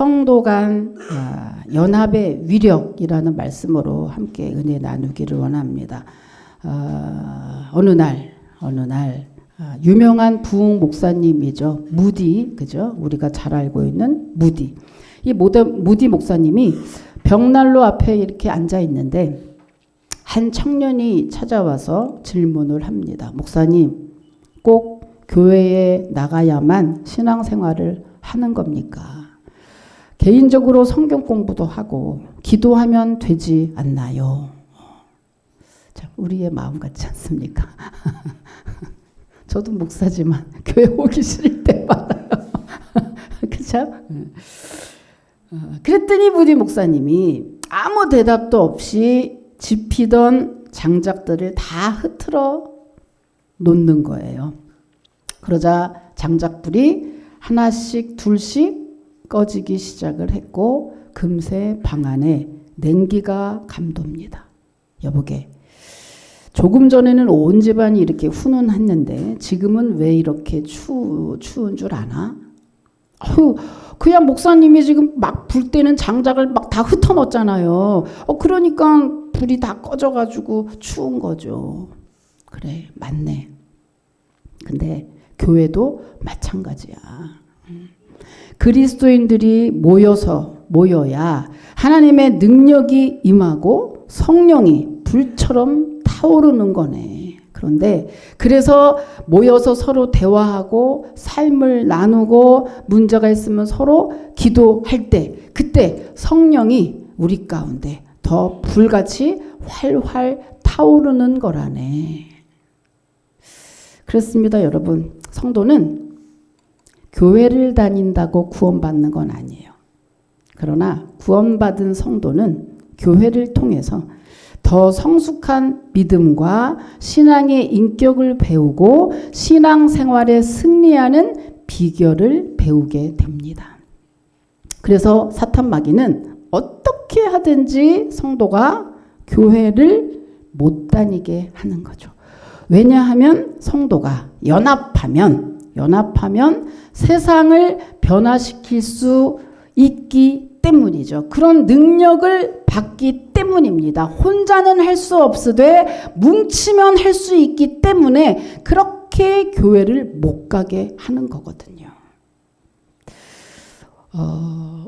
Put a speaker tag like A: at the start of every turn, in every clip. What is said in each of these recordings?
A: 성도 간 연합의 위력이라는 말씀으로 함께 은혜 나누기를 원합니다. 어느 날 유명한 부흥 목사님이죠. 무디, 그죠? 우리가 잘 알고 있는 무디. 이 무디 목사님이 벽난로 앞에 이렇게 앉아 있는데 한 청년이 찾아와서 질문을 합니다. 목사님, 꼭 교회에 나가야만 신앙생활을 하는 겁니까? 개인적으로 성경 공부도 하고 기도하면 되지 않나요? 자, 우리의 마음 같지 않습니까? 저도 목사지만 교회 오기 싫을 때 많아요. 그렇죠? 그랬더니 무디 목사님이 아무 대답도 없이 집히던 장작들을 다 흐트러 놓는 거예요. 그러자 장작불이 하나씩 둘씩 꺼지기 시작을 했고 금세 방 안에 냉기가 감돕니다. 여보게, 조금 전에는 온 집안이 이렇게 훈훈했는데 지금은 왜 이렇게 추운 줄 아나? 그냥 목사님이 지금 막 불 때는 장작을 막 다 흩어놓잖아요. 그러니까 불이 다 꺼져가지고 추운 거죠. 그래, 맞네. 근데 교회도 마찬가지야. 그리스도인들이 모여야 하나님의 능력이 임하고 성령이 불처럼 타오르는 거네. 그런데 그래서 모여서 서로 대화하고 삶을 나누고 문제가 있으면 서로 기도할 때 그때 성령이 우리 가운데 더 불같이 활활 타오르는 거라네. 그렇습니다, 여러분. 성도는 교회를 다닌다고 구원받는 건 아니에요. 그러나 구원받은 성도는 교회를 통해서 더 성숙한 믿음과 신앙의 인격을 배우고 신앙생활에 승리하는 비결을 배우게 됩니다. 그래서 사탄 마귀는 어떻게 하든지 성도가 교회를 못 다니게 하는 거죠. 왜냐하면 성도가 연합하면 세상을 변화시킬 수 있기 때문이죠. 그런 능력을 받기 때문입니다. 혼자는 할 수 없으되 뭉치면 할 수 있기 때문에 그렇게 교회를 못 가게 하는 거거든요.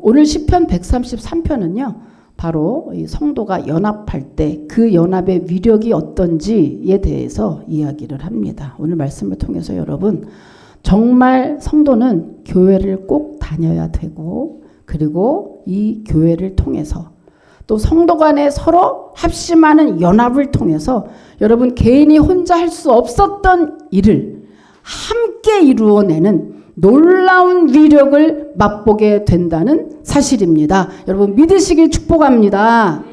A: 오늘 시편 133편은요. 바로 이 성도가 연합할 때 그 연합의 위력이 어떤지에 대해서 이야기를 합니다. 오늘 말씀을 통해서 여러분, 정말 성도는 교회를 꼭 다녀야 되고 그리고 이 교회를 통해서 또 성도 간에 서로 합심하는 연합을 통해서 여러분 개인이 혼자 할 수 없었던 일을 함께 이루어내는 놀라운 위력을 맛보게 된다는 사실입니다. 여러분 믿으시길 축복합니다.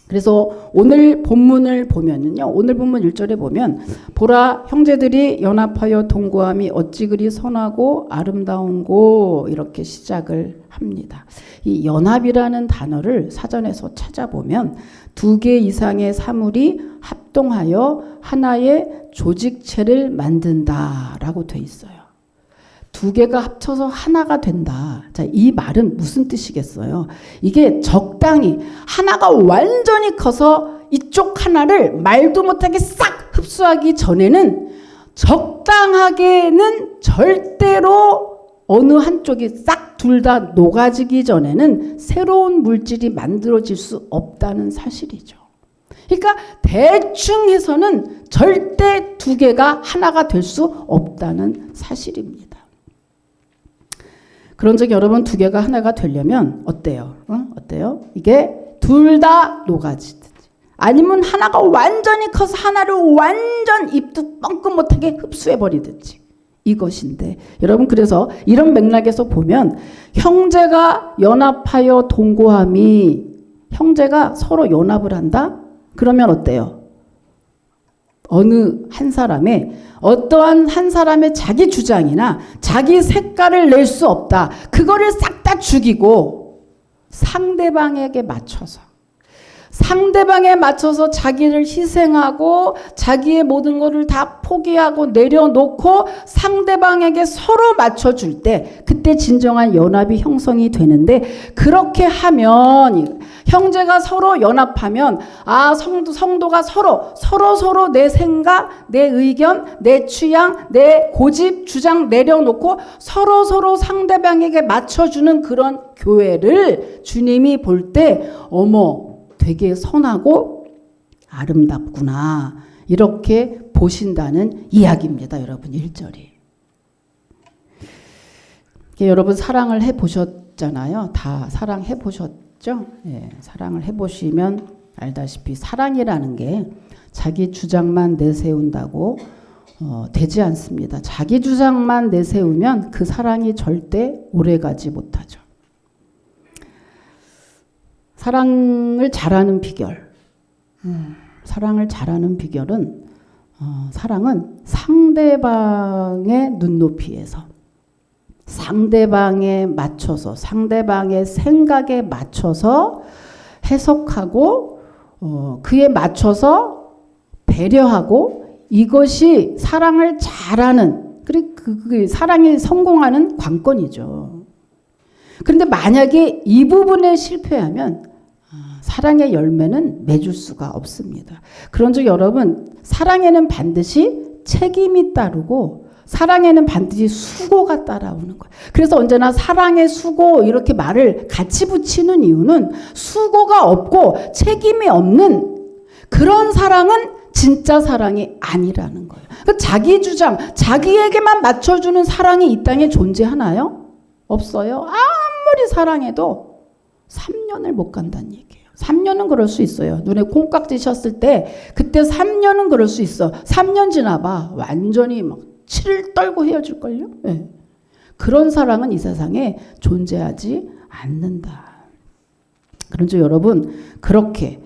A: 그래서 오늘 본문을 보면은요. 오늘 본문 1절에 보면 보라 형제들이 연합하여 동거함이 어찌 그리 선하고 아름다운고 이렇게 시작을 합니다. 이 연합이라는 단어를 사전에서 찾아보면 2개 이상의 사물이 합동하여 하나의 조직체를 만든다라고 돼 있어요. 2개가 합쳐서 하나가 된다. 자, 이 말은 무슨 뜻이겠어요? 이게 적당히 하나가 완전히 커서 이쪽 하나를 말도 못하게 싹 흡수하기 전에는 적당하게는 절대로 어느 한쪽이 싹 둘 다 녹아지기 전에는 새로운 물질이 만들어질 수 없다는 사실이죠. 그러니까 대충 해서는 절대 2개가 하나가 될 수 없다는 사실입니다. 그런 적 여러분 2개가 하나가 되려면 어때요? 어때요? 이게 둘 다 녹아지든지 아니면 하나가 완전히 커서 하나를 완전 입도 뻥끗 못하게 흡수해버리든지 이것인데 여러분 그래서 이런 맥락에서 보면 형제가 연합하여 동거함이 형제가 서로 연합을 한다? 그러면 어때요? 어느 한 사람의 어떠한 한 사람의 자기 주장이나 자기 색깔을 낼 수 없다. 그거를 싹 다 죽이고 상대방에게 맞춰서 상대방에 맞춰서 자기를 희생하고 자기의 모든 것을 다 포기하고 내려놓고 상대방에게 서로 맞춰줄 때 그때 진정한 연합이 형성이 되는데, 그렇게 하면 형제가 서로 연합하면 성도가 서로 내 생각, 내 의견, 내 취향, 내 고집, 주장 내려놓고 서로 상대방에게 맞춰주는 그런 교회를 주님이 볼 때 어머 되게 선하고 아름답구나 이렇게 보신다는 이야기입니다. 여러분 1절이. 여러분 사랑을 해보셨잖아요. 다 사랑해보셨죠? 예, 사랑을 해보시면 알다시피 사랑이라는 게 자기 주장만 내세운다고 되지 않습니다. 자기 주장만 내세우면 그 사랑이 절대 오래가지 못하죠. 사랑을 잘하는 비결. 사랑을 잘하는 비결은 사랑은 상대방의 눈높이에서 상대방에 맞춰서 상대방의 생각에 맞춰서 해석하고 그에 맞춰서 배려하고, 이것이 사랑을 잘하는, 그리고 그 사랑이 성공하는 관건이죠. 그런데 만약에 이 부분에 실패하면 사랑의 열매는 맺을 수가 없습니다. 그런즉 여러분, 사랑에는 반드시 책임이 따르고 사랑에는 반드시 수고가 따라오는 거예요. 그래서 언제나 사랑의 수고 이렇게 말을 같이 붙이는 이유는 수고가 없고 책임이 없는 그런 사랑은 진짜 사랑이 아니라는 거예요. 그러니까 자기 주장, 자기에게만 맞춰주는 사랑이 이 땅에 존재하나요? 없어요. 아무리 사랑해도 3년을 못 간다는 얘기예요. 3년은 그럴 수 있어요. 눈에 콩깍지 셨을 때 그때 3년은 그럴 수 있어. 3년 지나봐 완전히 막 치를 떨고 헤어질걸요. 네. 그런 사랑은 이 세상에 존재하지 않는다. 그런즉 여러분 그렇게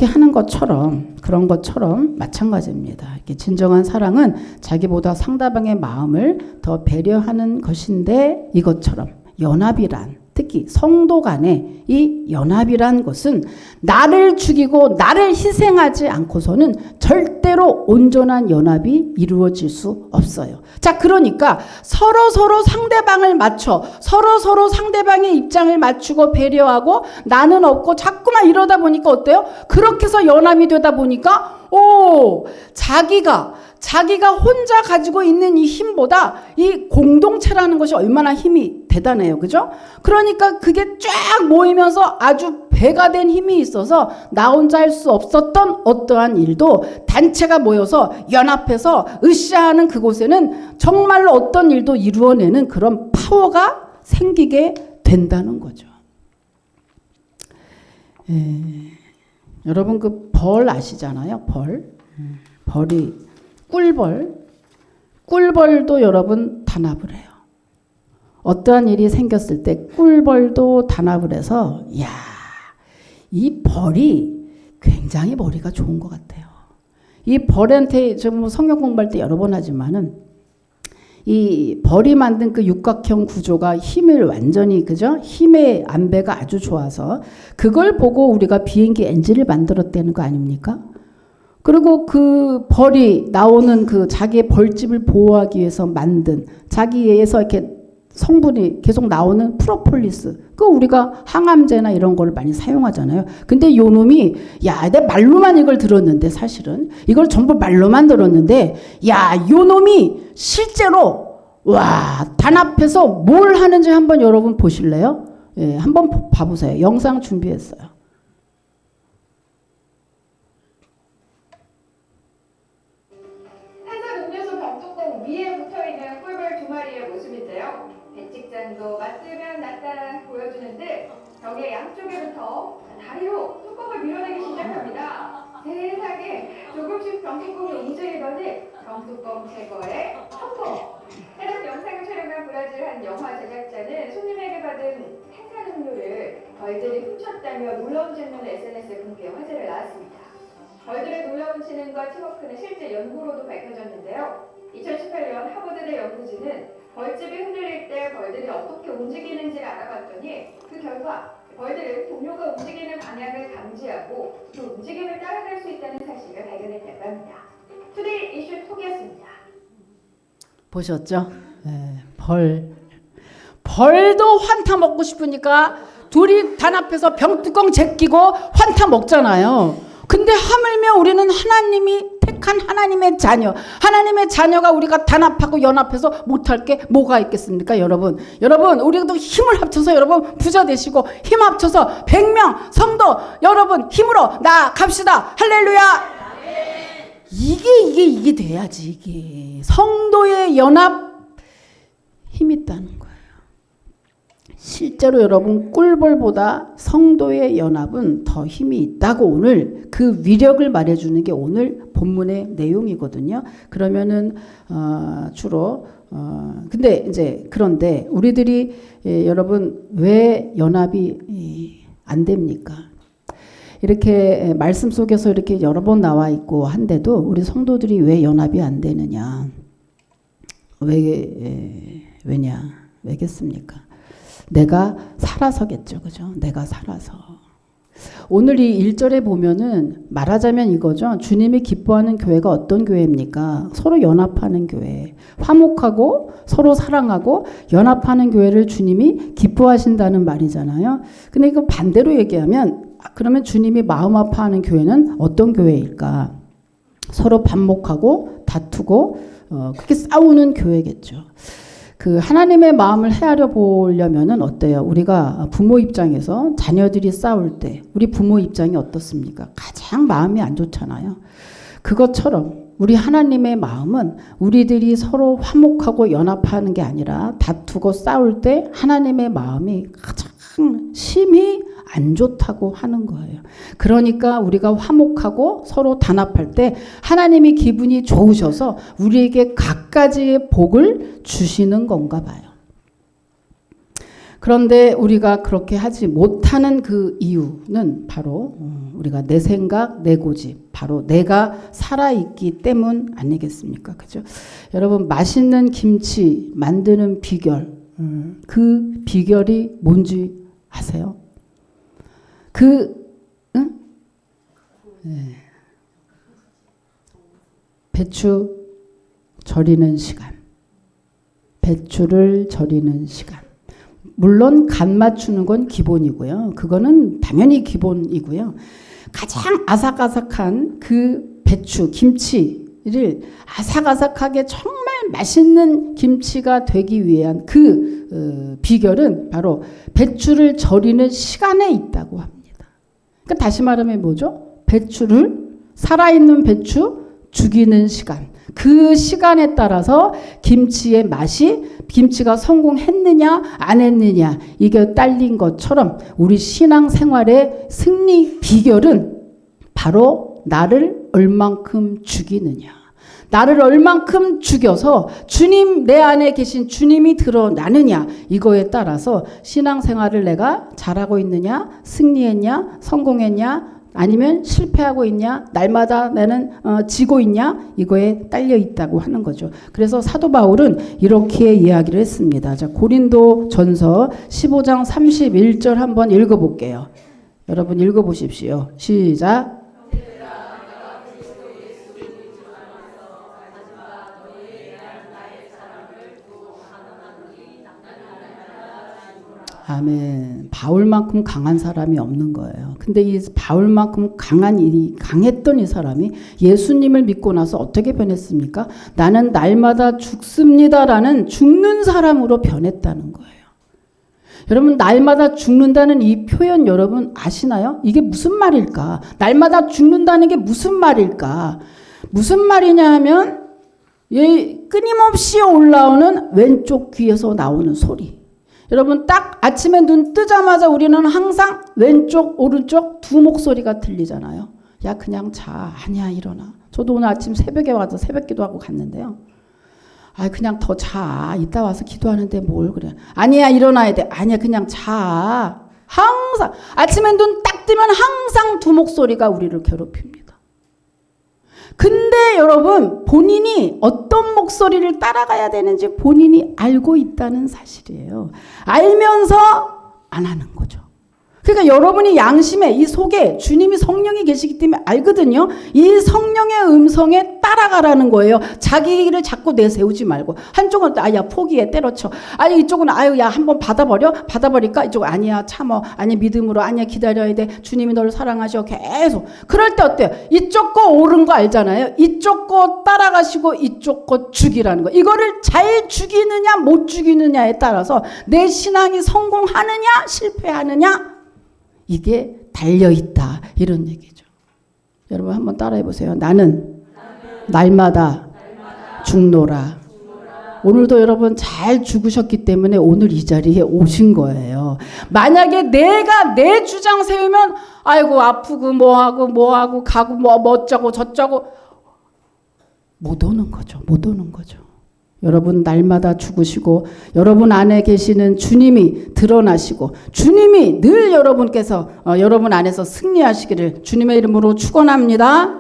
A: 하는 것처럼, 그런 것처럼 마찬가지입니다. 이렇게 진정한 사랑은 자기보다 상대방의 마음을 더 배려하는 것인데, 이것처럼 연합이란, 특히 성도 간의 이 연합이란 것은 나를 죽이고 나를 희생하지 않고서는 절대로 온전한 연합이 이루어질 수 없어요. 자, 그러니까 서로 상대방을 맞춰 서로 상대방의 입장을 맞추고 배려하고 나는 없고 자꾸만 이러다 보니까 어때요? 그렇게 해서 연합이 되다 보니까 자기가 혼자 가지고 있는 이 힘보다 이 공동체라는 것이 얼마나 힘이 대단해요. 그죠? 그러니까 그게 쫙 모이면서 아주 배가 된 힘이 있어서 나 혼자 할 수 없었던 어떠한 일도 단체가 모여서 연합해서 으쌰하는 그곳에는 정말로 어떤 일도 이루어내는 그런 파워가 생기게 된다는 거죠. 여러분 그 벌 아시잖아요. 벌이 꿀벌도 여러분 단합을 해요. 어떠한 일이 생겼을 때 꿀벌도 단합을 해서 이 벌이 굉장히 머리가 좋은 것 같아요. 이 벌한테 좀 성경 공부할 때 여러 번 하지만은 이 벌이 만든 그 육각형 구조가 힘을 완전히, 그죠? 힘의 안배가 아주 좋아서 그걸 보고 우리가 비행기 엔진을 만들었다는 거 아닙니까? 그리고 그 벌이 나오는 그 자기의 벌집을 보호하기 위해서 만든 자기에서 이렇게 성분이 계속 나오는 프로폴리스, 그 우리가 항암제나 이런 걸 많이 사용하잖아요. 근데 요 놈이 내 말로만 이걸 들었는데, 사실은 이걸 전부 말로만 들었는데 요 놈이 실제로 단합해서 뭘 하는지 한번 여러분 보실래요? 한번 봐보세요. 영상 준비했어요.
B: 탄산 음료수 병뚜껑 위에 붙어있는 꿀벌 2마리의 모습인데요. 배찍장도 맞으면 나타나 보여주는데 벽의 양쪽에부터 다리로 뚜껑을 밀어내기 시작합니다. 세상에, 조금씩 병뚜껑이 움직이더니 병뚜껑 제거에 성공! 해당 영상을 촬영한 브라질 한 영화 제작자는 손님에게 받은 탄산음료를 벌들이 훔쳤다며 놀라움짓는 SNS에 분개 화제를 낳았습니다. 벌들의 놀라운 지능과 팀워크는 실제 연구로도 밝혀졌는데요. 2018년 하버드대 연구진은 벌집이 흔들릴 때 벌들이 어떻게 움직이는지를 알아봤더니 그 결과 벌들은 동료가 움직이는 방향을 감지하고 그 움직임을 따라갈 수 있다는 사실을 발견했다고 합니다. 투데이 이슈 톡이었습니다.
A: 보셨죠? 벌도 환타 먹고 싶으니까 둘이 단합해서 병뚜껑 제끼고 환타 먹잖아요. 근데 하물며 우리는 하나님이 택한 하나님의 자녀, 하나님의 자녀가 우리가 단합하고 연합해서 못할 게 뭐가 있겠습니까? 여러분 우리도 힘을 합쳐서 여러분 부자 되시고 힘 합쳐서 100명 성도 여러분 힘으로 나갑시다. 할렐루야. 이게 돼야지. 이게 성도의 연합 힘 있다는 거예요. 실제로 여러분 꿀벌보다 성도의 연합은 더 힘이 있다고 오늘 그 위력을 말해주는 게 오늘 본문의 내용이거든요. 그러면은 주로 근데 이제 그런데 우리들이 여러분 왜 연합이 안 됩니까? 이렇게 말씀 속에서 이렇게 여러 번 나와 있고 한데도 우리 성도들이 왜 연합이 안 되느냐? 왜겠습니까? 내가 살아서겠죠. 그죠? 내가 살아서. 오늘 이 1절에 보면은 말하자면 이거죠. 주님이 기뻐하는 교회가 어떤 교회입니까? 서로 연합하는 교회. 화목하고 서로 사랑하고 연합하는 교회를 주님이 기뻐하신다는 말이잖아요. 근데 이거 반대로 얘기하면 그러면 주님이 마음 아파하는 교회는 어떤 교회일까? 서로 반목하고 다투고 그렇게 싸우는 교회겠죠. 그 하나님의 마음을 헤아려 보려면은 어때요? 우리가 부모 입장에서 자녀들이 싸울 때 우리 부모 입장이 어떻습니까? 가장 마음이 안 좋잖아요. 그것처럼 우리 하나님의 마음은 우리들이 서로 화목하고 연합하는 게 아니라 다투고 싸울 때 하나님의 마음이 가장 심히 안 좋다고 하는 거예요. 그러니까 우리가 화목하고 서로 단합할 때 하나님이 기분이 좋으셔서 우리에게 갖가지의 복을 주시는 건가 봐요. 그런데 우리가 그렇게 하지 못하는 그 이유는 바로 우리가 내 생각, 내 고집, 바로 내가 살아있기 때문 아니겠습니까? 그죠? 여러분 맛있는 김치 만드는 비결, 그 비결이 뭔지 아세요? 배추 절이는 시간. 배추를 절이는 시간. 물론 간 맞추는 건 기본이고요. 그거는 당연히 기본이고요. 가장 아삭아삭한 그 배추, 김치를 아삭아삭하게 정말 맛있는 김치가 되기 위한 그 비결은 바로 배추를 절이는 시간에 있다고 합니다. 그러니까 다시 말하면 뭐죠? 살아있는 배추 죽이는 시간. 그 시간에 따라서 김치의 맛이 김치가 성공했느냐 안 했느냐 이게 딸린 것처럼 우리 신앙생활의 승리 비결은 바로 나를 얼만큼 죽이느냐. 나를 얼만큼 죽여서 주님 내 안에 계신 주님이 드러나느냐 이거에 따라서 신앙생활을 내가 잘하고 있느냐 승리했냐 성공했냐 아니면 실패하고 있냐 날마다 나는 지고 있냐 이거에 딸려 있다고 하는 거죠. 그래서 사도 바울은 이렇게 이야기를 했습니다. 자, 고린도 전서 15장 31절 한번 읽어볼게요. 여러분 읽어보십시오. 시작. 아멘. 바울만큼 강한 사람이 없는 거예요. 근데 이 바울만큼 강했던 이 사람이 예수님을 믿고 나서 어떻게 변했습니까? 나는 날마다 죽습니다라는 죽는 사람으로 변했다는 거예요. 여러분 날마다 죽는다는 이 표현 여러분 아시나요? 이게 무슨 말일까? 날마다 죽는다는 게 무슨 말일까? 무슨 말이냐 하면 끊임없이 올라오는 왼쪽 귀에서 나오는 소리. 여러분 딱 아침에 눈 뜨자마자 우리는 항상 왼쪽 오른쪽 두 목소리가 들리잖아요. 야 그냥 자. 아니야 일어나. 저도 오늘 아침 새벽에 와서 새벽 기도하고 갔는데요. 아 그냥 더 자. 이따 와서 기도하는데 뭘 그래. 아니야 일어나야 돼. 아니야 그냥 자. 항상 아침에 눈 딱 뜨면 항상 두 목소리가 우리를 괴롭힙니다. 근데 여러분 본인이 어떤 목소리를 따라가야 되는지 본인이 알고 있다는 사실이에요. 알면서 안 하는 거죠. 그러니까 여러분이 양심에 이 속에 주님이 성령이 계시기 때문에 알거든요. 이 성령의 음성에 따라가라는 거예요. 자기 길을 자꾸 내세우지 말고 한쪽은 아야 포기해 때려쳐. 아니 이쪽은 아유 야 한번 받아버릴까? 이쪽은 아니야 참어. 아니 믿음으로 아니야 기다려야 돼. 주님이 너를 사랑하셔. 계속. 그럴 때 어때요? 이쪽 거 옳은 거 알잖아요. 이쪽 거 따라가시고 이쪽 거 죽이라는 거. 이거를 잘 죽이느냐 못 죽이느냐에 따라서 내 신앙이 성공하느냐 실패하느냐 이게 달려있다 이런 얘기죠. 여러분 한번 따라해 보세요. 나는 날마다 죽노라. 오늘도 여러분 잘 죽으셨기 때문에 오늘 이 자리에 오신 거예요. 만약에 내가 내 주장 세우면 아이고 아프고 뭐하고 가고 뭐 어쩌고 저쩌고 못 오는 거죠. 못 오는 거죠. 여러분 날마다 죽으시고 여러분 안에 계시는 주님이 드러나시고 주님이 늘 여러분께서 여러분 안에서 승리하시기를 주님의 이름으로 축원합니다.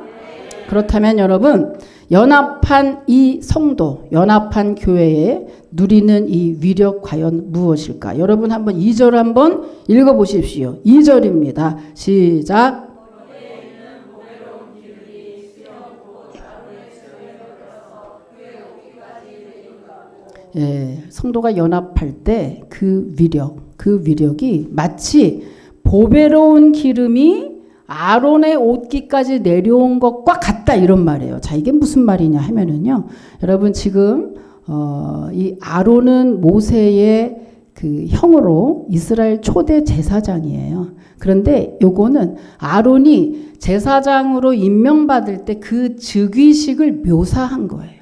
A: 그렇다면 여러분 연합한 이 성도, 연합한 교회에 누리는 이 위력 과연 무엇일까? 여러분 한번 2절 한번 읽어보십시오. 2절입니다. 시작. 예, 성도가 연합할 때 그 위력이 마치 보배로운 기름이 아론의 옷깃까지 내려온 것과 같다 이런 말이에요. 자, 이게 무슨 말이냐 하면은요. 여러분 지금 이 아론은 모세의 그 형으로 이스라엘 초대 제사장이에요. 그런데 요거는 아론이 제사장으로 임명받을 때 그 즉위식을 묘사한 거예요.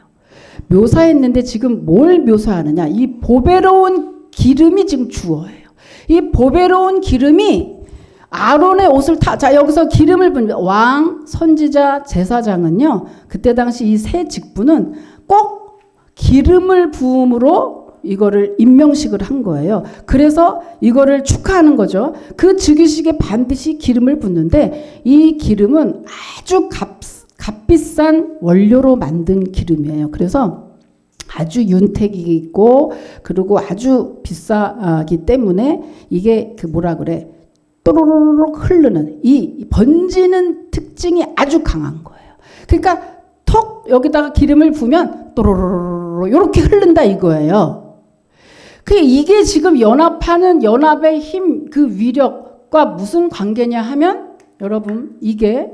A: 묘사했는데 지금 뭘 묘사하느냐? 이 보배로운 기름이 지금 주어예요. 이 보배로운 기름이 아론의 옷을 자 여기서 기름을 붓는 왕, 선지자, 제사장은요. 그때 당시 이 세 직분은 꼭 기름을 부음으로 이거를 임명식을 한 거예요. 그래서 이거를 축하하는 거죠. 그 즉위식에 반드시 기름을 붓는데 이 기름은 아주 값비싼 원료로 만든 기름이에요. 그래서 아주 윤택이 있고 그리고 아주 비싸기 때문에 이게 그 뭐라 그래 또로로록 흐르는 이 번지는 특징이 아주 강한 거예요. 그러니까 톡 여기다가 기름을 부으면 또로로로 이렇게 흐른다 이거예요. 이게 지금 연합하는 연합의 힘 그 위력과 무슨 관계냐 하면 여러분 이게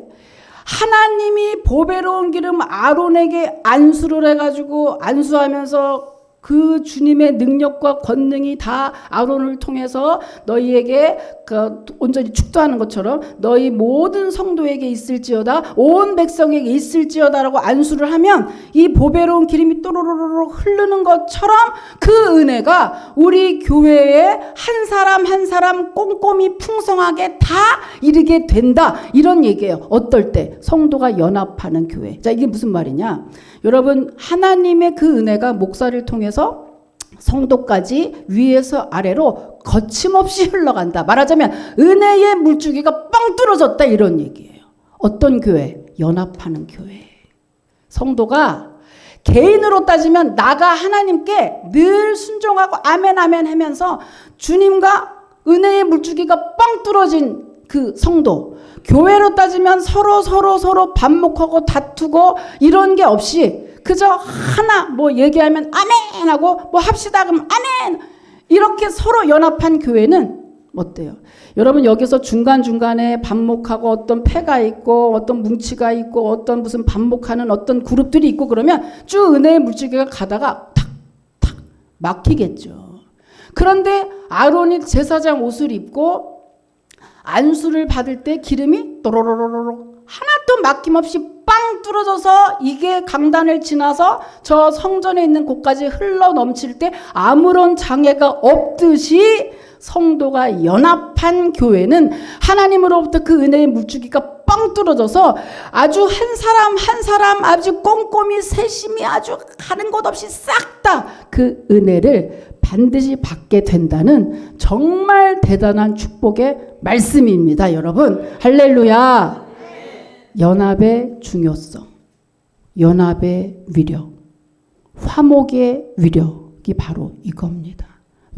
A: 하나님이 보배로운 기름 아론에게 안수를 해가지고 안수하면서 그 주님의 능력과 권능이 다 아론을 통해서 너희에게 그 온전히 축도하는 것처럼 너희 모든 성도에게 있을지어다 온 백성에게 있을지어다라고 안수를 하면 이 보배로운 기름이 또로로로 흐르는 것처럼 그 은혜가 우리 교회에 한 사람 한 사람 꼼꼼히 풍성하게 다 이르게 된다 이런 얘기예요. 어떨 때? 성도가 연합하는 교회. 자, 이게 무슨 말이냐? 여러분 하나님의 그 은혜가 목사를 통해서 성도까지 위에서 아래로 거침없이 흘러간다. 말하자면 은혜의 물줄기가 뻥 뚫어졌다 이런 얘기예요. 어떤 교회? 연합하는 교회. 성도가 개인으로 따지면 나가 하나님께 늘 순종하고 아멘 아멘 하면서 주님과 은혜의 물줄기가 뻥 뚫어진 그 성도. 교회로 따지면 서로 반목하고 다투고 이런 게 없이 그저 하나 뭐 얘기하면 아멘 하고 뭐 합시다 그러면 아멘 이렇게 서로 연합한 교회는 어때요? 여러분 여기서 중간중간에 반목하고 어떤 패가 있고 어떤 뭉치가 있고 어떤 무슨 반목하는 어떤 그룹들이 있고 그러면 쭉 은혜의 물줄기가 가다가 탁탁 막히겠죠. 그런데 아론이 제사장 옷을 입고 안수를 받을 때 기름이 또로로로로 하나도 막힘없이 빵 뚫어져서 이게 강단을 지나서 저 성전에 있는 곳까지 흘러 넘칠 때 아무런 장애가 없듯이 성도가 연합한 교회는 하나님으로부터 그 은혜의 물줄기가 빵 뚫어져서 아주 한 사람 한 사람 아주 꼼꼼히 세심히 아주 가는 것 없이 싹 다 그 은혜를 반드시 받게 된다는 정말 대단한 축복의 말씀입니다. 여러분 할렐루야. 연합의 중요성, 연합의 위력, 화목의 위력이 바로 이겁니다.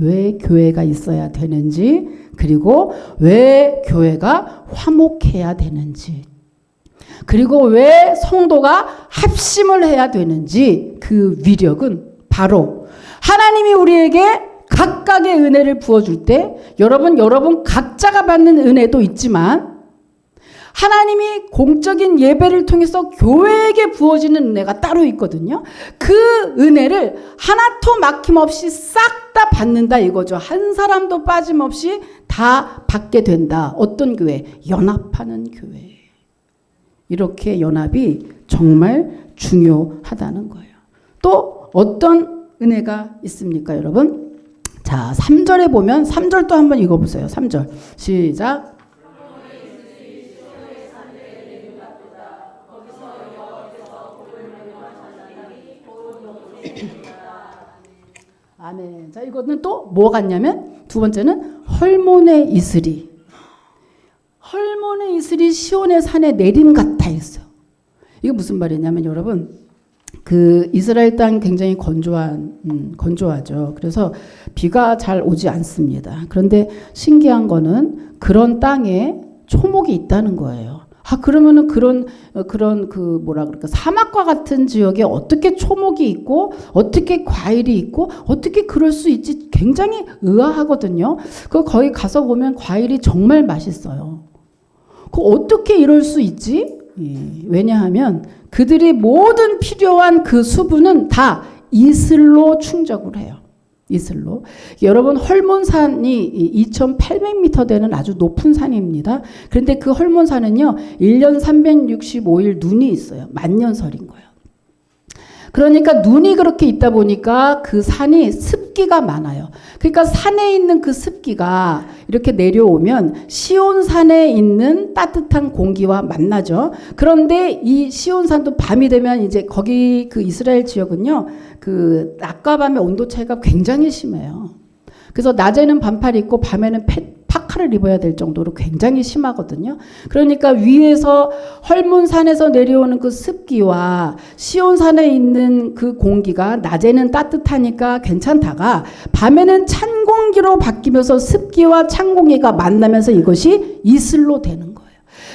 A: 왜 교회가 있어야 되는지, 그리고 왜 교회가 화목해야 되는지, 그리고 왜 성도가 합심을 해야 되는지, 그 위력은 바로 하나님이 우리에게 각각의 은혜를 부어줄 때, 여러분 각자가 받는 은혜도 있지만 하나님이 공적인 예배를 통해서 교회에게 부어지는 은혜가 따로 있거든요. 그 은혜를 하나도 막힘없이 싹 다 받는다 이거죠. 한 사람도 빠짐없이 다 받게 된다. 어떤 교회? 연합하는 교회. 이렇게 연합이 정말 중요하다는 거예요. 또 어떤 은혜가 있습니까, 여러분? 자, 3절에 보면 3절도 한번 읽어보세요. 3절 시작. 아멘. 자, 이거는 또 뭐 같냐면 두 번째는 헐몬의 이슬이. 헐몬의 이슬이 시온의 산에 내림 같아 있어요. 이게 무슨 말이냐면 여러분, 그 이스라엘 땅 굉장히 건조하죠. 그래서 비가 잘 오지 않습니다. 그런데 신기한 거는 그런 땅에 초목이 있다는 거예요. 그러면은 그런 그 뭐라 그럴까, 사막과 같은 지역에 어떻게 초목이 있고 어떻게 과일이 있고 어떻게 그럴 수 있지, 굉장히 의아하거든요. 거기 가서 보면 과일이 정말 맛있어요. 어떻게 이럴 수 있지? 왜냐하면 그들이 모든 필요한 그 수분은 다 이슬로 충족을 해요. 이슬로. 여러분, 헐몬산이 2,800m 되는 아주 높은 산입니다. 그런데 그 헐몬산은요, 1년 365일 눈이 있어요. 만년설인 거예요. 그러니까 눈이 그렇게 있다 보니까 그 산이 습기가 많아요. 그러니까 산에 있는 그 습기가 이렇게 내려오면 시온산에 있는 따뜻한 공기와 만나죠. 그런데 이 시온산도 밤이 되면 이제 거기 그 이스라엘 지역은요, 그 낮과 밤의 온도 차이가 굉장히 심해요. 그래서 낮에는 반팔 입고 밤에는 파카를 입어야 될 정도로 굉장히 심하거든요. 그러니까 위에서 헐몬산에서 내려오는 그 습기와 시온산에 있는 그 공기가 낮에는 따뜻하니까 괜찮다가 밤에는 찬 공기로 바뀌면서 습기와 찬 공기가 만나면서 이것이 이슬로 되는 거예요.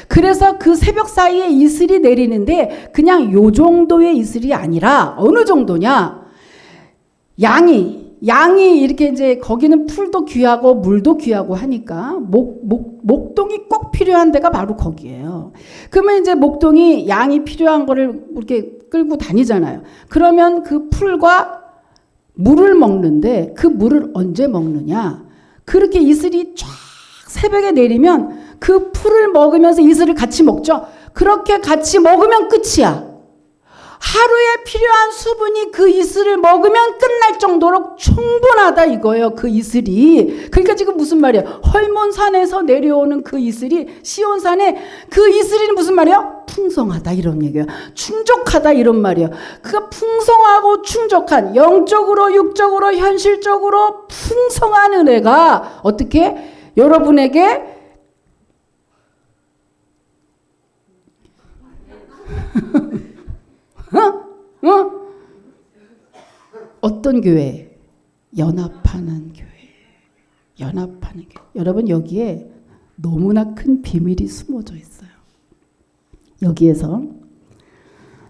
A: 그래서 그 새벽 사이에 이슬이 내리는데 그냥 요 정도의 이슬이 아니라 어느 정도냐? 양이 이렇게 이제 거기는 풀도 귀하고 물도 귀하고 하니까 목동이 꼭 필요한 데가 바로 거기예요. 그러면 이제 목동이 양이 필요한 거를 이렇게 끌고 다니잖아요. 그러면 그 풀과 물을 먹는데 그 물을 언제 먹느냐? 그렇게 이슬이 쫙 새벽에 내리면 그 풀을 먹으면서 이슬을 같이 먹죠. 그렇게 같이 먹으면 끝이야. 하루에 필요한 수분이 그 이슬을 먹으면 끝날 정도로 충분하다 이거예요. 그 이슬이. 그러니까 지금 무슨 말이야? 헐몬산에서 내려오는 그 이슬이 시온산에 그 이슬이 무슨 말이야? 풍성하다 이런 얘기예요. 충족하다 이런 말이에요. 그가 풍성하고 충족한, 영적으로 육적으로 현실적으로 풍성한 은혜가 어떻게 여러분에게 어떤 교회? 연합하는 교회. 연합하는 교회. 여러분, 여기에 너무나 큰 비밀이 숨어져 있어요. 여기에서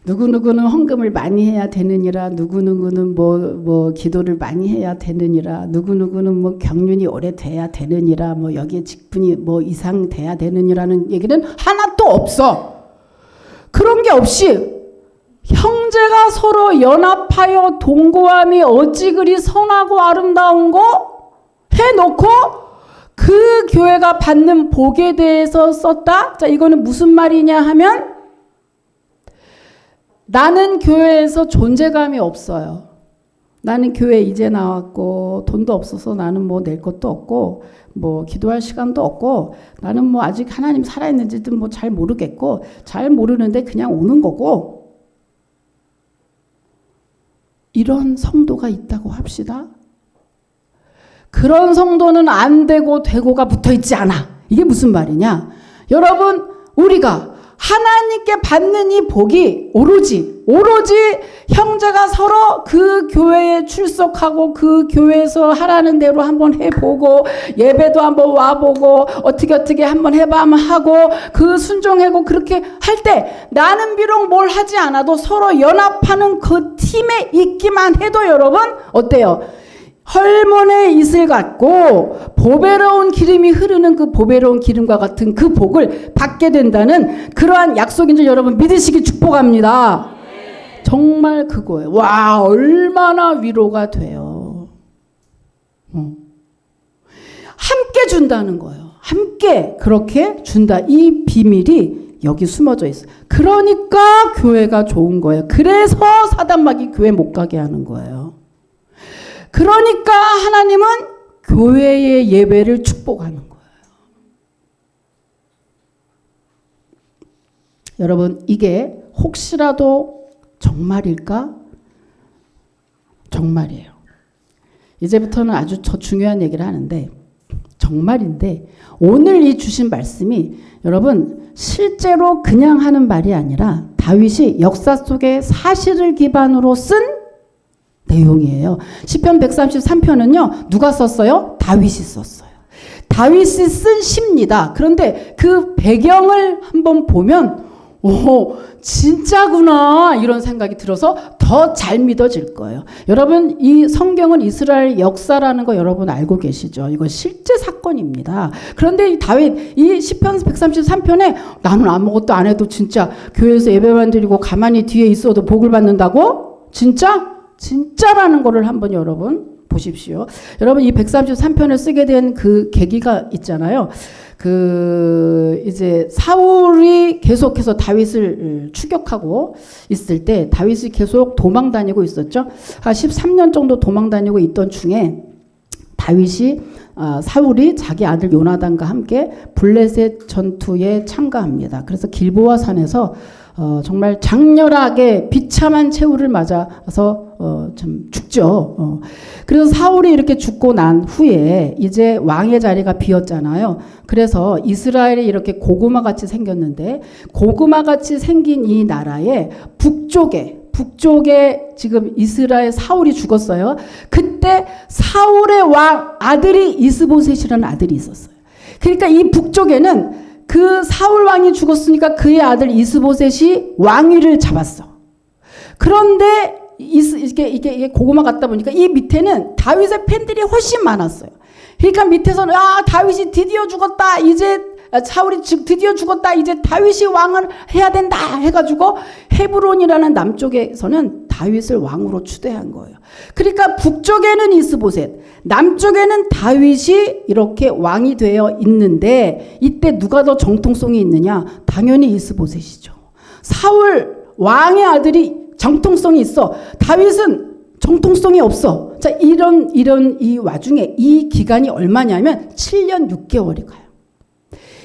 A: 누구누구는 헌금을 많이 해야 되느니라, 누구누구는 뭐 기도를 많이 해야 되느니라, 누구누구는 뭐 경륜이 오래돼야 되느니라, 뭐 여기에 직분이 뭐 이상 돼야 되느니라는 얘기는 하나도 없어. 그런 게 없이 형제가 서로 연합하여 동거함이 어찌 그리 선하고 아름다운 거 해놓고 그 교회가 받는 복에 대해서 썼다. 자, 이거는 무슨 말이냐 하면 나는 교회에서 존재감이 없어요. 나는 교회 이제 나왔고 돈도 없어서 나는 뭐 낼 것도 없고 뭐 기도할 시간도 없고 나는 뭐 아직 하나님 살아있는지도 뭐 잘 모르겠고 잘 모르는데 그냥 오는 거고, 이런 성도가 있다고 합시다. 그런 성도는 안 되고 되고가 붙어 있지 않아. 이게 무슨 말이냐? 여러분, 우리가 하나님께 받는 이 복이 오로지 형제가 서로 그 교회에 출석하고 그 교회에서 하라는 대로 한번 해보고 예배도 한번 와보고 어떻게 한번 해봐 하면 하고 그 순종하고 그렇게 할 때 나는 비록 뭘 하지 않아도 서로 연합하는 그 팀에 있기만 해도 여러분 어때요? 헐몬의 이슬 같고 보배로운 기름이 흐르는 그 보배로운 기름과 같은 그 복을 받게 된다는 그러한 약속인 줄 여러분 믿으시기 축복합니다. 정말 그거예요. 와, 얼마나 위로가 돼요. 함께 준다는 거예요. 함께 그렇게 준다. 이 비밀이 여기 숨어져 있어요. 그러니까 교회가 좋은 거예요. 그래서 사단마귀 교회 못 가게 하는 거예요. 그러니까 하나님은 교회의 예배를 축복하는 거예요. 여러분, 이게 혹시라도 정말일까? 정말이에요. 이제부터는 아주 중요한 얘기를 하는데 정말인데 오늘 이 주신 말씀이 여러분 실제로 그냥 하는 말이 아니라 다윗이 역사 속의 사실을 기반으로 쓴 내용이에요. 시편 133편은요. 누가 썼어요? 다윗이 썼어요. 다윗이 쓴 시입니다. 그런데 그 배경을 한번 보면 오, 진짜구나 이런 생각이 들어서 더 잘 믿어질 거예요. 여러분 이 성경은 이스라엘 역사라는 거 여러분 알고 계시죠? 이건 실제 사건입니다. 그런데 이 다윗 이 시편 133편에 나는 아무것도 안 해도 진짜 교회에서 예배만 드리고 가만히 뒤에 있어도 복을 받는다고? 진짜라는 거를 한번 여러분 보십시오. 여러분 이 133편을 쓰게 된 그 계기가 있잖아요. 이제 사울이 계속해서 다윗을 추격하고 있을 때 다윗이 계속 도망 다니고 있었죠. 한 13년 정도 도망 다니고 있던 중에 다윗이 사울이 자기 아들 요나단과 함께 블레셋 전투에 참가합니다. 그래서 길보아 산에서 정말 장렬하게 비참한 최후를 맞아서 참 죽죠. 그래서 사울이 이렇게 죽고 난 후에 이제 왕의 자리가 비었잖아요. 그래서 이스라엘이 이렇게 고구마같이 생겼는데 고구마같이 생긴 이 나라의 북쪽에 지금 이스라엘 사울이 죽었어요. 그때 사울의 왕 아들이 이스보셋이라는 아들이 있었어요. 그러니까 이 북쪽에는 그 사울 왕이 죽었으니까 그의 아들 이스보셋이 왕위를 잡았어. 그런데 이게 고구마 같다 보니까 이 밑에는 다윗의 팬들이 훨씬 많았어요. 그러니까 밑에서는 다윗이 드디어 죽었다. 이제 사울이 드디어 죽었다. 이제 다윗이 왕을 해야 된다 해가지고 헤브론이라는 남쪽에서는 다윗을 왕으로 추대한 거예요. 그러니까 북쪽에는 이스보셋, 남쪽에는 다윗이 이렇게 왕이 되어 있는데 이때 누가 더 정통성이 있느냐? 당연히 이스보셋이죠. 사울 왕의 아들이 정통성이 있어. 다윗은 정통성이 없어. 자, 이런 이 와중에 이 기간이 얼마냐면 7년 6개월이 가요.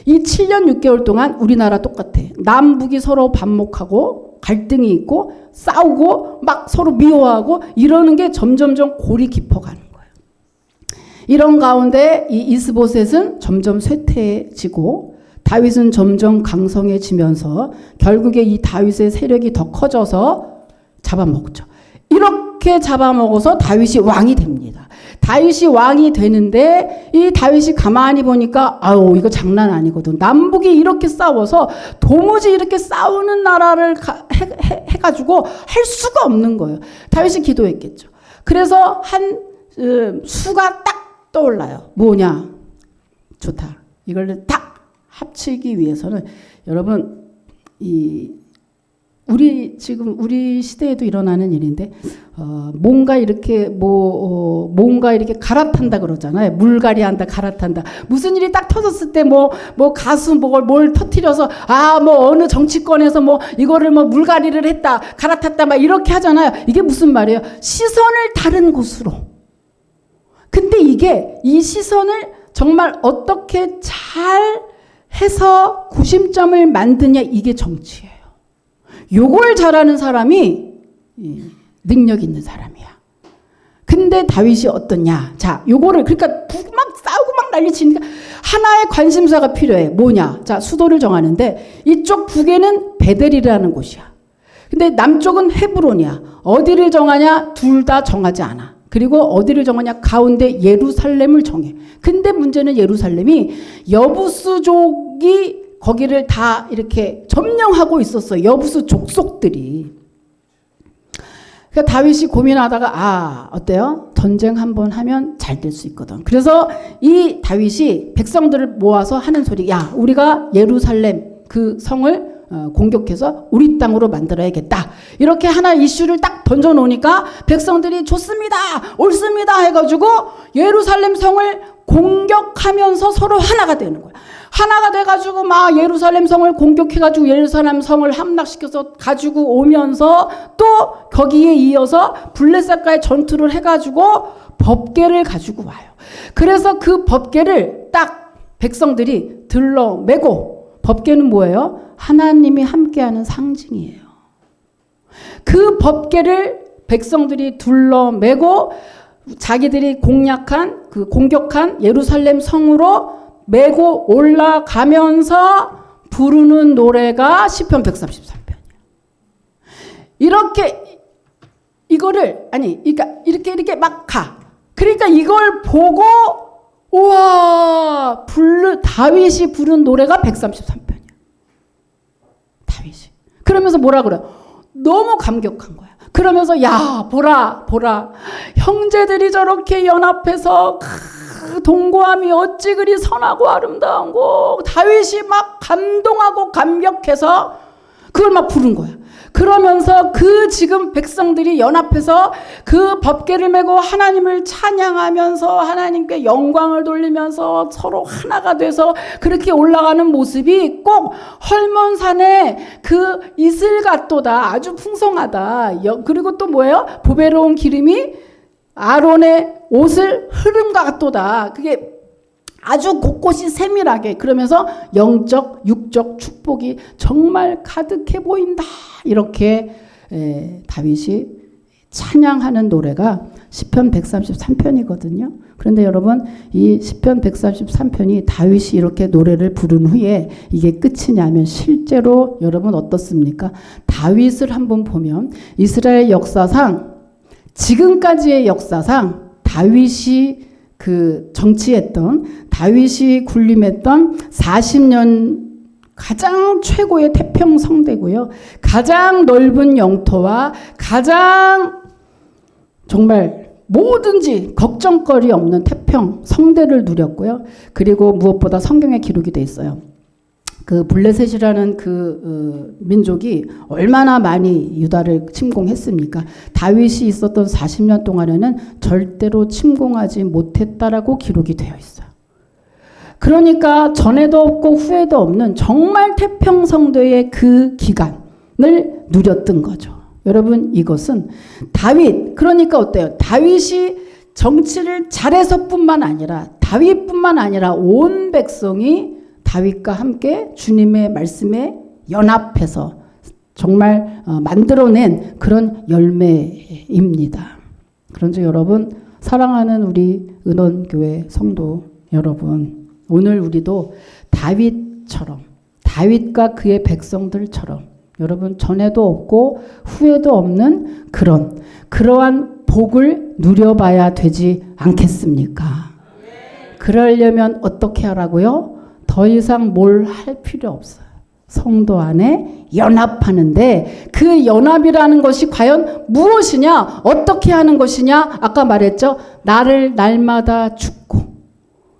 A: 이 7년 6개월 동안 우리나라 똑같아. 남북이 서로 반목하고 갈등이 있고 싸우고 막 서로 미워하고 이러는 게 점점점 골이 깊어가는 거예요. 이런 가운데 이 이스보셋은 점점 쇠퇴해지고 다윗은 점점 강성해지면서 결국에 이 다윗의 세력이 더 커져서 잡아먹죠. 이렇게 잡아먹어서 다윗이 왕이 됩니다. 다윗이 왕이 되는데 이 다윗이 가만히 보니까 이거 장난 아니거든. 남북이 이렇게 싸워서 도무지 이렇게 싸우는 나라를 해가지고 할 수가 없는 거예요. 다윗이 기도했겠죠. 그래서 한 수가 딱 떠올라요. 뭐냐? 좋다. 이걸 딱 합치기 위해서는 여러분 우리 시대에도 일어나는 일인데 뭔가 이렇게 뭔가 이렇게 갈아탄다 그러잖아요. 물갈이한다, 갈아탄다. 무슨 일이 딱 터졌을 때 뭐 가수 뭘 터뜨려서 어느 정치권에서 이거를 물갈이를 했다, 갈아탔다 막 이렇게 하잖아요. 이게 무슨 말이에요? 시선을 다른 곳으로. 근데 이 시선을 정말 어떻게 잘 해서 구심점을 만드냐, 이게 정치예요. 요걸 잘하는 사람이 능력 있는 사람이야. 근데 다윗이 어떠냐? 자, 요거를 그러니까 막 싸우고 막 난리치니까 하나의 관심사가 필요해. 뭐냐? 자, 수도를 정하는데 이쪽 북에는 베델이라는 곳이야. 근데 남쪽은 헤브론이야. 어디를 정하냐? 둘 다 정하지 않아. 그리고 어디를 정하냐? 가운데 예루살렘을 정해. 근데 문제는 예루살렘이 여부스족이 거기를 다 이렇게 점령하고 있었어. 여부스 족속들이. 그러니까 다윗이 고민하다가 어때요? 전쟁 한번 하면 잘 될 수 있거든. 그래서 이 다윗이 백성들을 모아서 하는 소리, 야, 우리가 예루살렘 그 성을 공격해서 우리 땅으로 만들어야겠다. 이렇게 하나 이슈를 딱 던져놓으니까 백성들이 좋습니다, 옳습니다 해가지고 예루살렘 성을 공격하면서 서로 하나가 되는 거야. 하나가 돼가지고 막 예루살렘 성을 공격해가지고 예루살렘 성을 함락시켜서 가지고 오면서 또 거기에 이어서 블레셋과의 전투를 해가지고 법궤를 가지고 와요. 그래서 그 법궤를 딱 백성들이 들러매고, 법궤는 뭐예요? 하나님이 함께하는 상징이에요. 그 법궤를 백성들이 둘러매고 자기들이 공격한 예루살렘 성으로 메고 올라가면서 부르는 노래가 시편 133편이에요. 그러니까 이렇게 막 가. 그러니까 이걸 보고 우와, 다윗이 부른 노래가 133편이야. 다윗이. 그러면서 뭐라 그래? 너무 감격한 거야. 그러면서 야, 보라. 형제들이 저렇게 연합해서 동거함이 어찌 그리 선하고 아름다운고. 다윗이 막 감동하고 감격해서 그걸 막 부른 거야. 그러면서 지금 백성들이 연합해서 그 법궤를 메고 하나님을 찬양하면서 하나님께 영광을 돌리면서 서로 하나가 돼서 그렇게 올라가는 모습이 꼭 헐몬산의 그 이슬 같도다. 아주 풍성하다. 그리고 또 뭐예요? 보배로운 기름이 아론의 옷을 흐름과 같도다. 그게 아주 곳곳이 세밀하게, 그러면서 영적, 육적 축복이 정말 가득해 보인다. 이렇게 다윗이 찬양하는 노래가 시편 133편이거든요. 그런데 여러분, 이 시편 133편이 다윗이 이렇게 노래를 부른 후에 이게 끝이냐면 실제로 여러분 어떻습니까? 다윗을 한번 보면 이스라엘 역사상, 지금까지의 역사상 다윗이 정치했던, 다윗이 군림했던 40년 가장 최고의 태평 성대고요. 가장 넓은 영토와 가장 정말 뭐든지 걱정거리 없는 태평 성대를 누렸고요. 그리고 무엇보다 성경에 기록이 돼 있어요. 블레셋이라는 민족이 얼마나 많이 유다를 침공했습니까? 다윗이 있었던 40년 동안에는 절대로 침공하지 못했다라고 기록이 되어 있어요. 그러니까 전에도 없고 후에도 없는 정말 태평성대의 그 기간을 누렸던 거죠. 여러분, 이것은 그러니까 어때요? 다윗이 정치를 잘해서뿐만 아니라, 다윗뿐만 아니라 온 백성이 다윗과 함께 주님의 말씀에 연합해서 정말 만들어낸 그런 열매입니다. 그런데 여러분, 사랑하는 우리 은원교회 성도 여러분, 오늘 우리도 다윗처럼, 다윗과 그의 백성들처럼 여러분 전에도 없고 후에도 없는 그러한 복을 누려봐야 되지 않겠습니까? 그러려면 어떻게 하라고요? 더 이상 뭘 할 필요 없어요. 성도 안에 연합하는데 그 연합이라는 것이 과연 무엇이냐? 어떻게 하는 것이냐? 아까 말했죠. 나를 날마다 죽고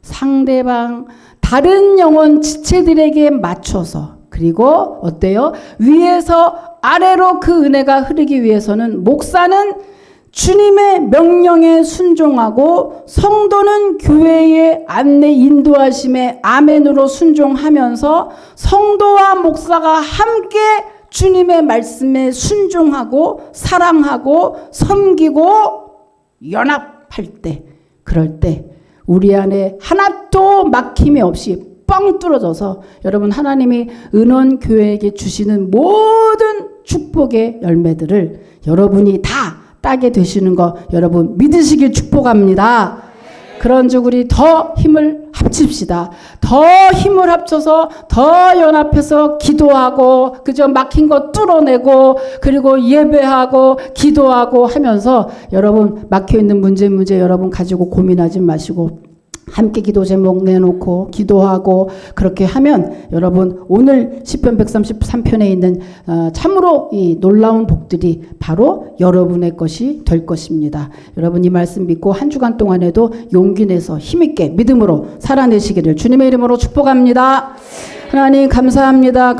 A: 상대방 다른 영혼 지체들에게 맞춰서, 그리고 어때요? 위에서 아래로 그 은혜가 흐르기 위해서는 목사는 주님의 명령에 순종하고 성도는 교회의 안내 인도하심에 아멘으로 순종하면서 성도와 목사가 함께 주님의 말씀에 순종하고 사랑하고 섬기고 연합할 때, 그럴 때 우리 안에 하나도 막힘이 없이 뻥 뚫어져서 여러분 하나님이 은원교회에게 주시는 모든 축복의 열매들을 여러분이 다 따게 되시는 거 여러분 믿으시길 축복합니다. 그런즉 우리 더 힘을 합칩시다. 더 힘을 합쳐서 더 연합해서 기도하고 그저 막힌 거 뚫어내고 그리고 예배하고 기도하고 하면서 여러분 막혀있는 문제 여러분 가지고 고민하지 마시고 함께 기도 제목 내놓고 기도하고 그렇게 하면 여러분 오늘 시편 133편에 있는 참으로 이 놀라운 복들이 바로 여러분의 것이 될 것입니다. 여러분 이 말씀 믿고 한 주간 동안에도 용기 내서 힘있게 믿음으로 살아내시기를 주님의 이름으로 축복합니다. 하나님 감사합니다.